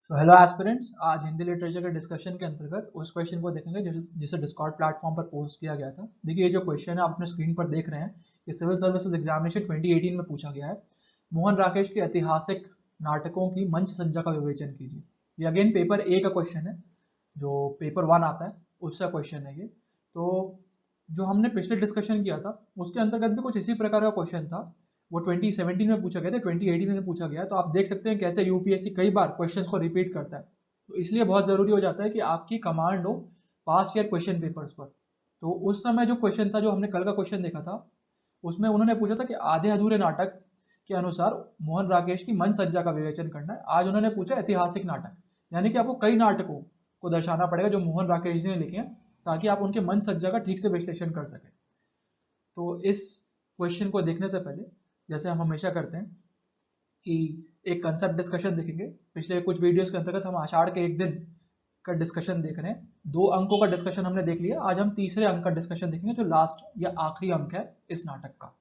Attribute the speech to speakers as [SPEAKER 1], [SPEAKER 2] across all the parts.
[SPEAKER 1] Hello aspirants, आज Hindi literature के discussion के अंतर्गत उस क्वेश्चन को देखेंगे जिसे डिस्कॉर्ड प्लेटफॉर्म पर पोस्ट किया गया था। देखिए, ये जो क्वेश्चन है आप अपने स्क्रीन पर देख रहे हैं, ये सिविल सर्विसेज एग्जामिनेशन 2018 में पूछा गया है। मोहन राकेश के ऐतिहासिक नाटकों की मंच सज्जा का विवेचन कीजिए। ये अगेन पेपर ए का क्वेश्चन है, जो पेपर 1 आता है उसका क्वेश्चन है ये। तो जो हमने पिछले डिस्कशन किया था उसके अंतर्गत भी कुछ इसी प्रकार का क्वेश्चन था। वो 2017 में पूछा गया था, 2018 में पूछा गया है। तो आप देख सकते हैं कैसे यूपीएससी कई बार क्वेश्चंस को रिपीट करता है। तो इसलिए बहुत जरूरी हो जाता है कि आपकी कमांड हो पास्ट ईयर क्वेश्चन पेपर्स पर। तो उस समय जो क्वेश्चन था, जो हमने कल का क्वेश्चन देखा था, उसमें उन्होंने पूछा था कि आधे अधूरे नाटक के अनुसार मोहन राकेश की मन सज्जा का विवेचन करना है। आज उन्होंने पूछा ऐतिहासिक नाटक, यानी कि आपको कई नाटकों को दर्शाना पड़ेगा जो मोहन राकेश जी ने लिखे हैं, ताकि आप उनके मन सज्जा का ठीक से विश्लेषण कर सकें। तो इस क्वेश्चन को देखने से पहले, जैसे हम हमेशा करते हैं कि एक कंसेप्ट डिस्कशन देखेंगे। पिछले कुछ वीडियोस के अंतर्गत हम आषाढ़ के एक दिन का डिस्कशन देख रहे हैं। 2 अंकों का डिस्कशन हमने देख लिया। आज हम तीसरे अंक का डिस्कशन देखेंगे, जो लास्ट या आखिरी अंक है इस नाटक का।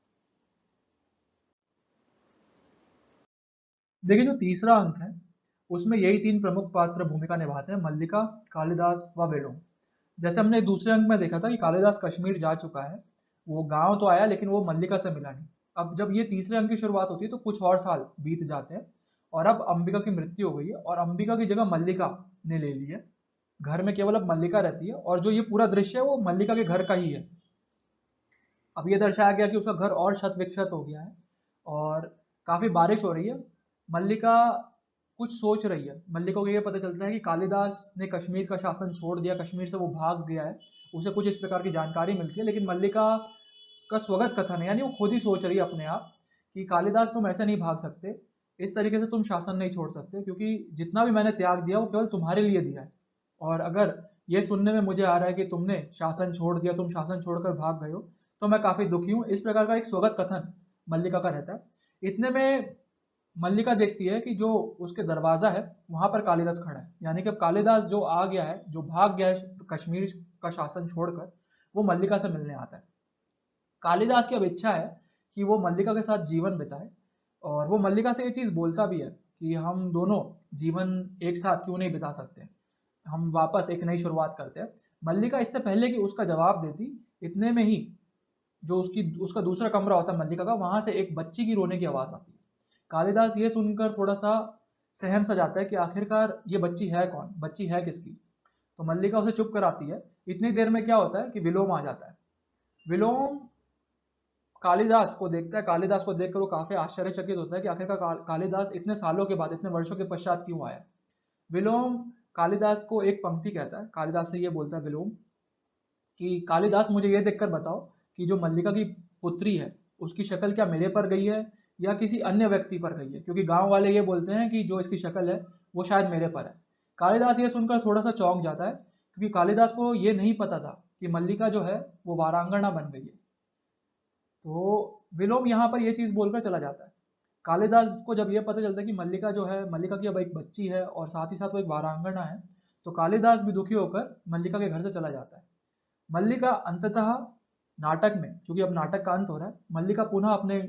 [SPEAKER 1] देखिए, जो तीसरा अंक है उसमें यही 3 प्रमुख पात्र भूमिका निभाते हैं, मल्लिका, कालिदास व वेणु। जैसे हमने दूसरे अंक में देखा था कि कालिदास कश्मीर जा चुका है, वो गांव तो आया लेकिन वो मल्लिका से मिला नहीं। अब जब ये तीसरे अंक की शुरुआत होती है तो कुछ और साल बीत जाते हैं, और अब अंबिका की मृत्यु हो गई है और अंबिका की जगह मल्लिका ने ले ली है। घर में केवल अब मल्लिका रहती है, और जो ये पूरा दृश्य है वो मल्लिका के घर का ही है। अब ये दर्शाया गया कि उसका घर और क्षत विक्षत हो गया है, और काफी बारिश हो रही है। मल्लिका कुछ सोच रही है। मल्लिका को ये पता चलता है कि कालिदास ने कश्मीर का शासन छोड़ दिया, कश्मीर से वो भाग गया है। उसे कुछ इस प्रकार की जानकारी मिलती है, लेकिन मल्लिका का स्वगत कथन है, यानी वो खुद ही सोच रही है अपने आप कि कालिदास, तुम ऐसे नहीं भाग सकते, इस तरीके से तुम शासन नहीं छोड़ सकते, क्योंकि जितना भी मैंने त्याग दिया वो केवल तुम्हारे लिए दिया है। और अगर ये सुनने में मुझे आ रहा है कि तुमने शासन छोड़ दिया, तुम शासन छोड़कर भाग गए हो, तो मैं काफी दुखी हूँ। इस प्रकार का एक स्वगत कथन मल्लिका का रहता है। इतने में मल्लिका देखती है कि जो उसके दरवाजा है वहां पर कालिदास खड़ा है, यानी कि अब कालिदास जो आ गया है, जो भाग गया है कश्मीर का शासन छोड़कर, वो मल्लिका से मिलने आता है। कालिदास की अब इच्छा है कि वो मल्लिका के साथ जीवन बिताए, और वो मल्लिका से ये चीज बोलता भी है कि हम दोनों जीवन एक साथ क्यों नहीं बिता सकते, हम वापस एक नई शुरुआत करते हैं। मल्लिका इससे पहले कि उसका जवाब देती, इतने में ही जो उसका दूसरा कमरा होता है मल्लिका का, वहां से एक बच्ची की रोने की आवाज आती है। कालिदास ये सुनकर थोड़ा सा सहम सा जाता है कि आखिरकार ये बच्ची है कौन, बच्ची है किसकी। तो मल्लिका उसे चुप कराती है। इतनी देर में क्या होता है कि विलोम आ जाता है। विलोम कालिदास को देखता है। कालिदास को देखकर वो काफी आश्चर्यचकित होता है कि आखिरकार कालिदास इतने सालों के बाद, इतने वर्षों के पश्चात क्यों आया। विलोम कालिदास को एक पंक्ति कहता है, कालिदास से ये बोलता है विलोम कि कालिदास, मुझे ये देखकर बताओ कि जो मल्लिका की पुत्री है उसकी शक्ल क्या मेरे पर गई है या किसी अन्य व्यक्ति पर गई है, क्योंकि गांव वाले ये बोलते हैं कि जो इसकी शक्ल है वो शायद मेरे पर है। कालिदास ये सुनकर थोड़ा सा चौंक जाता है, क्योंकि कालिदास को ये नहीं पता था कि मल्लिका जो है वो वारांगना बन गई है। तो विलोम यहाँ पर ये चीज बोलकर चला जाता है। कालिदास को जब ये पता चलता है कि मल्लिका जो है, मल्लिका की अब एक बच्ची है और साथ ही साथ वो एक वारांगना है, तो कालिदास भी दुखी होकर मल्लिका के घर से चला जाता है। मल्लिका अंततः नाटक में, क्योंकि अब नाटक का अंत हो रहा है, मल्लिका पुनः अपने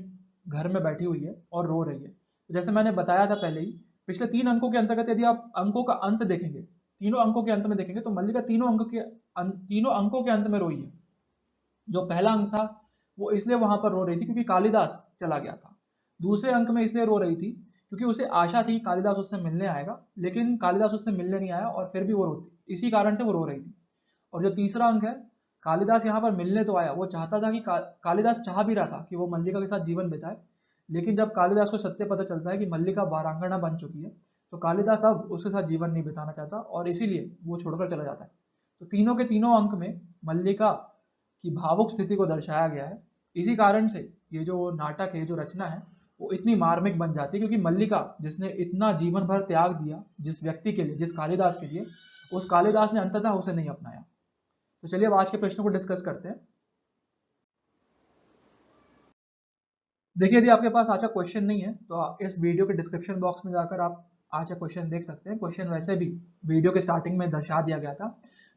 [SPEAKER 1] घर में बैठी हुई है और रो रही है। तो जैसे मैंने बताया था पहले ही, पिछले 3 अंकों के अंतर्गत यदि आप अंकों का अंत देखेंगे, तीनों अंकों के अंत में देखेंगे, तो मल्लिका तीनों अंकों के अंत में रोई है। जो पहला अंक था वो इसलिए वहां पर रो रही थी क्योंकि कालिदास चला गया था। दूसरे अंक में इसलिए रो रही थी क्योंकि उसे आशा थी कालिदास उससे मिलने आएगा, लेकिन कालिदास उससे मिलने नहीं आया और फिर भी वो रोती, इसी कारण से वो रो रही थी। और जो तीसरा अंक है, कालिदास यहाँ पर मिलने तो आया, वो चाहता था कि कालिदास चाह भी रहा था कि वो मल्लिका के साथ जीवन बिताए, लेकिन जब कालिदास को सत्य पता चलता है कि मल्लिका वारांगना बन चुकी है, तो कालिदास अब उसके साथ जीवन नहीं बिताना चाहता और इसीलिए वो छोड़कर चला जाता है। तो तीनों के तीनों अंक में मल्लिका की भावुक स्थिति को दर्शाया गया है। इसी कारण से ये जो नाटक है, जो रचना है, वो इतनी मार्मिक बन जाती है, क्योंकि मल्लिका जिसने इतना जीवन भर त्याग दिया जिस व्यक्ति के लिए, जिस कालिदास के लिए, उस कालिदास ने अंततः उसे नहीं अपनाया। तो चलिए अब आज के प्रश्नों को डिस्कस करते हैं। देखिए, यदि आपके पास आज का क्वेश्चन नहीं है तो इस वीडियो के डिस्क्रिप्शन बॉक्स में जाकर आप आज का क्वेश्चन देख सकते हैं। क्वेश्चन वैसे भी वीडियो के स्टार्टिंग में दर्शा दिया गया था।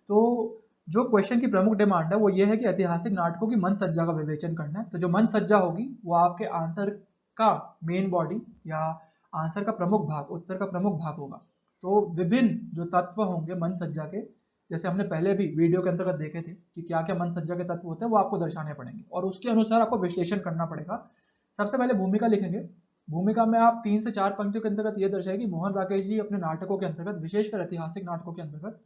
[SPEAKER 1] तो जो क्वेश्चन की प्रमुख डिमांड है वो ये है कि ऐतिहासिक नाटकों की मन सज्जा का विवेचन करना है। तो जो मन सज्जा होगी वो आपके आंसर का मेन बॉडी या आंसर का प्रमुख भाग, उत्तर का प्रमुख भाग होगा। तो विभिन्न जो तत्व होंगे मन सज्जा के, जैसे हमने पहले भी वीडियो के अंतर्गत देखे थे कि क्या क्या मन सज्जा के तत्व होते हैं, वो आपको दर्शाने पड़ेंगे और उसके अनुसार आपको विश्लेषण करना पड़ेगा। सबसे पहले भूमिका लिखेंगे। भूमिका में आप 3 से 4 पंक्तियों के अंतर्गत ये दर्शाएगी मोहन राकेश जी अपने नाटकों के अंतर्गत, विशेषकर ऐतिहासिक नाटकों के अंतर्गत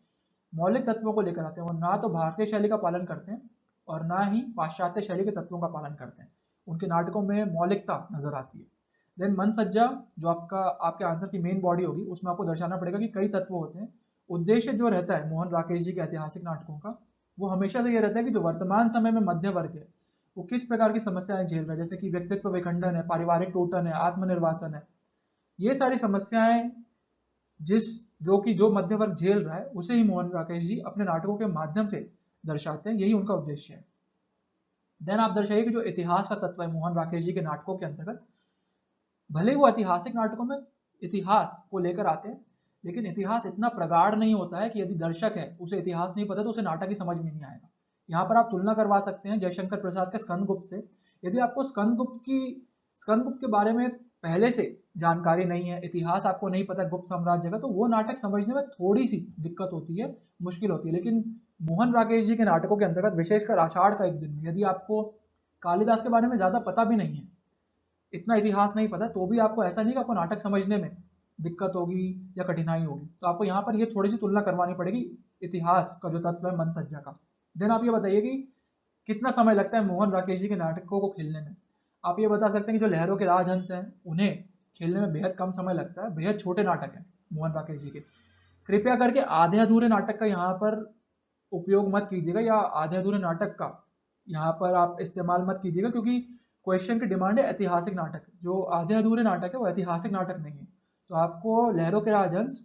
[SPEAKER 1] मौलिक तत्वों को लेकर आते हैं। वो ना तो भारतीय शैली का पालन करते हैं और ना ही पाश्चात्य शैली के तत्वों का पालन करते हैं। उनके नाटकों में मौलिकता नजर आती है। देन मन सज्जा, जो आपके आंसर की मेन बॉडी होगी, उसमें आपको दर्शाना पड़ेगा कि कई तत्व होते हैं। उद्देश्य जो रहता है मोहन राकेश जी के ऐतिहासिक नाटकों का, वो हमेशा से ये रहता है कि जो वर्तमान समय में मध्य वर्ग है वो किस प्रकार की समस्याएं झेल रहा है, जैसे कि व्यक्तित्व विखंडन है, पारिवारिक टूटन है, आत्मनिर्वासन है। ये सारी समस्याएं जो मध्य वर्ग झेल रहा है, उसे ही मोहन राकेश जी अपने नाटकों के माध्यम से दर्शाते हैं। यही उनका उद्देश्य है। देन आप दर्शाइए कि जो इतिहास का तत्व है मोहन राकेश जी के नाटकों के अंतर्गत, भले वो ऐतिहासिक नाटकों में इतिहास को लेकर आते हैं, लेकिन इतिहास इतना प्रगाढ़ नहीं होता है कि यदि दर्शक है उसे इतिहास नहीं पता तो उसे नाटक ही समझ में नहीं आएगा। यहाँ पर आप तुलना करवा सकते हैं जयशंकर प्रसाद के स्कंदगुप्त से। यदि आपको स्कंदगुप्त के बारे में पहले से जानकारी नहीं है, इतिहास आपको नहीं पता गुप्त साम्राज्य का, तो वो नाटक समझने में थोड़ी सी दिक्कत होती है, मुश्किल होती है। लेकिन मोहन राकेश जी के नाटकों के अंतर्गत, विशेषकर आषाढ़ का एक दिन में, यदि आपको कालिदास के बारे में ज्यादा पता भी नहीं है, इतना इतिहास नहीं पता, तो भी आपको ऐसा नहीं कि आपको नाटक समझने में दिक्कत होगी या कठिनाई होगी। तो आपको यहाँ पर ये थोड़ी सी तुलना करवानी पड़ेगी इतिहास का जो तत्व है मन सज्जा का। देन आप ये बताइए कि कितना समय लगता है मोहन राकेश जी के नाटकों को खेलने में। आप ये बता सकते हैं कि जो लहरों के राजहंस हैं उन्हें खेलने में बेहद कम समय लगता है, बेहद छोटे नाटक हैं मोहन राकेश जी के। कृपया करके आधे अधूरे नाटक का यहाँ पर उपयोग मत कीजिएगा, या आधे अधूरे नाटक का यहाँ पर आप इस्तेमाल मत कीजिएगा, क्योंकि क्वेश्चन की डिमांड है ऐतिहासिक नाटक। जो आधे अधूरे नाटक है वो ऐतिहासिक नाटक नहीं है। तो आपको लहरों के राजहंस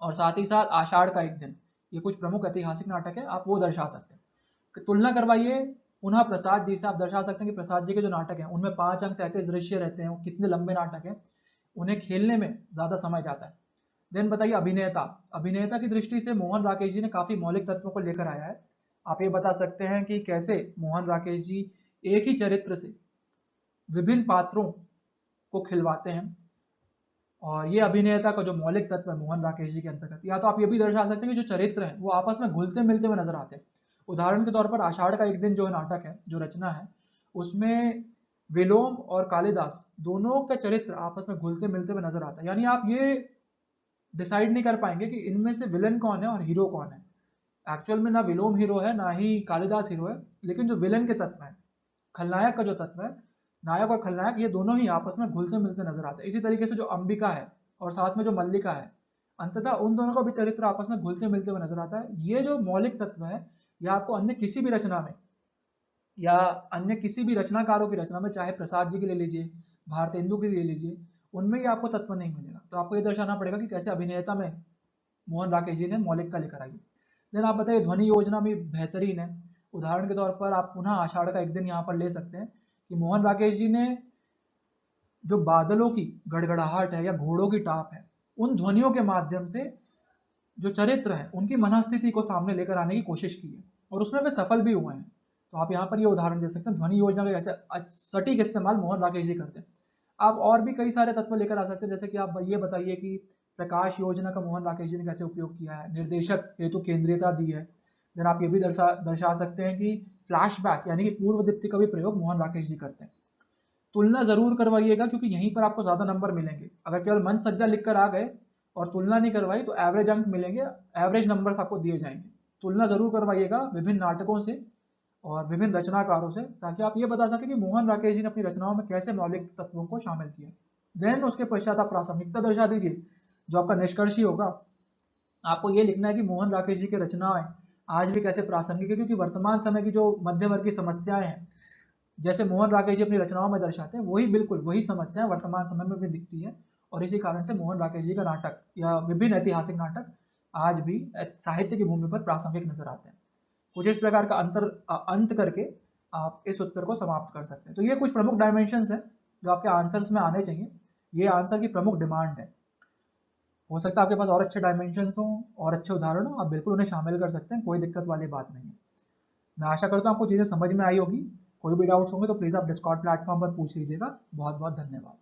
[SPEAKER 1] और साथ ही साथ आषाढ़ का एक दिन, ये कुछ प्रमुख ऐतिहासिक नाटक है, आप वो दर्शा सकते हैं। तुलना करवाइए पुनः प्रसाद जी से। आप दर्शा सकते हैं कि प्रसाद जी के जो नाटक हैं उनमें 5 अंक 33 दृश्य रहते हैं, कितने लंबे नाटक हैं, उन्हें खेलने में ज्यादा समय जाता है। देन बताइए अभिनेता। अभिनेता की दृष्टि से मोहन राकेश जी ने काफी मौलिक तत्वों को लेकर आया है। आप ये बता सकते हैं कि कैसे मोहन राकेश जी एक ही चरित्र से विभिन्न पात्रों को खिलवाते हैं, और ये अभिनेता का जो मौलिक तत्व है मोहन राकेश जी के अंतर्गत। या तो आप ये भी दर्शा सकते हैं कि जो चरित्र हैं वो आपस में घुलते मिलते हुए नजर आते हैं। उदाहरण के तौर पर आषाढ़ का एक दिन जो नाटक है, जो रचना है, उसमें विलोम और कालिदास दोनों का चरित्र आपस में घुलते मिलते हुए नजर आता है। यानी आप ये डिसाइड नहीं कर पाएंगे कि इनमें से विलन कौन है और हीरो कौन है। एक्चुअल में ना विलोम हीरो है ना ही कालिदास हीरो है, लेकिन जो विलन के तत्व है, खलनायक का जो तत्व है, नायक और खलनायक, ये दोनों ही आपस में घुलते मिलते नजर आते हैं। इसी तरीके से जो अंबिका है और साथ में जो मल्लिका है, अंततः उन दोनों का भी चरित्र आपस में घुलते मिलते हुए नजर आता है। ये जो मौलिक तत्व है, यह आपको अन्य किसी भी रचना में या अन्य किसी भी रचनाकारों की रचना में, चाहे प्रसाद जी की ले लीजिए, भारतेंदु की ले लीजिए, उनमें ये आपको तत्व नहीं मिलेगा। तो आपको ये दर्शाना पड़ेगा कि कैसे अभिनेता में मोहन राकेश जी ने मौलिकता लेकर आई। देन आप बताइए ध्वनि योजना भी बेहतरीन है। उदाहरण के तौर पर आप पुनः आषाढ़ का एक दिन यहाँ पर ले सकते हैं कि मोहन राकेश जी ने जो बादलों की गड़गड़ाहट है या घोड़ों की टाप है, उन ध्वनियों के माध्यम से जो चरित्र है उनकी मनस्थिति को सामने लेकर आने की कोशिश की है, और उसमें वे सफल भी हुए हैं। तो आप यहाँ पर ये उदाहरण दे सकते हैं ध्वनि योजना का कैसे सटीक इस्तेमाल मोहन राकेश जी करते हैं। आप और भी कई सारे तत्व लेकर आ सकते हैं, जैसे कि आप ये बताइए कि प्रकाश योजना का मोहन राकेश जी ने कैसे उपयोग किया है, निर्देशक हेतु केंद्रीयता दी है। देन आप ये भी दर्शा सकते हैं कि फ्लैशबैक यानी कि पूर्व दीप्ति का भी प्रयोग मोहन राकेश जी करते हैं। तुलना जरूर करवाइएगा, क्योंकि यहीं पर आपको ज्यादा नंबर मिलेंगे। अगर केवल मन सज्जा लिख कर आ गए और तुलना नहीं करवाई तो एवरेज अंक मिलेंगे, एवरेज नंबर्स आपको दिए जाएंगे। तुलना जरूर करवाइएगा विभिन्न नाटकों से और विभिन्न रचनाकारों से, ताकि आप ये बता सके कि मोहन राकेश जी ने अपनी रचनाओं में कैसे मौलिक तत्वों को शामिल किया। देन उसके पश्चात आप प्रासंगिकता दर्शा दीजिए। जो आपका निष्कर्ष ही होगा, आपको ये लिखना है कि मोहन राकेश जी की रचनाएं आज भी कैसे प्रासंगिक है, क्योंकि वर्तमान समय की जो मध्यवर्ग की समस्याएं हैं, जैसे मोहन राकेश जी अपनी रचनाओं में दर्शाते हैं, वही बिल्कुल वही समस्याएं वर्तमान समय में भी दिखती है। और इसी कारण से मोहन राकेश जी का नाटक या विभिन्न ऐतिहासिक नाटक आज भी साहित्य की भूमि पर प्रासंगिक नजर आते हैं। कुछ इस प्रकार का अंत करके आप इस उत्तर को समाप्त कर सकते हैं। तो ये कुछ प्रमुख डायमेंशंस हैं जो आपके आंसर्स में आने चाहिए। ये आंसर की प्रमुख डिमांड है। हो सकता है आपके पास और अच्छे डायमेंशंस हो और अच्छे उदाहरण हो, आप बिल्कुल उन्हें शामिल कर सकते हैं, कोई दिक्कत वाली बात नहीं है। मैं आशा करता हूँ आपको चीजें समझ में आई होगी। कोई भी डाउट्स होंगे तो प्लीज आप डिस्कॉर्ड प्लेटफॉर्म पर पूछ लीजिएगा। बहुत बहुत धन्यवाद।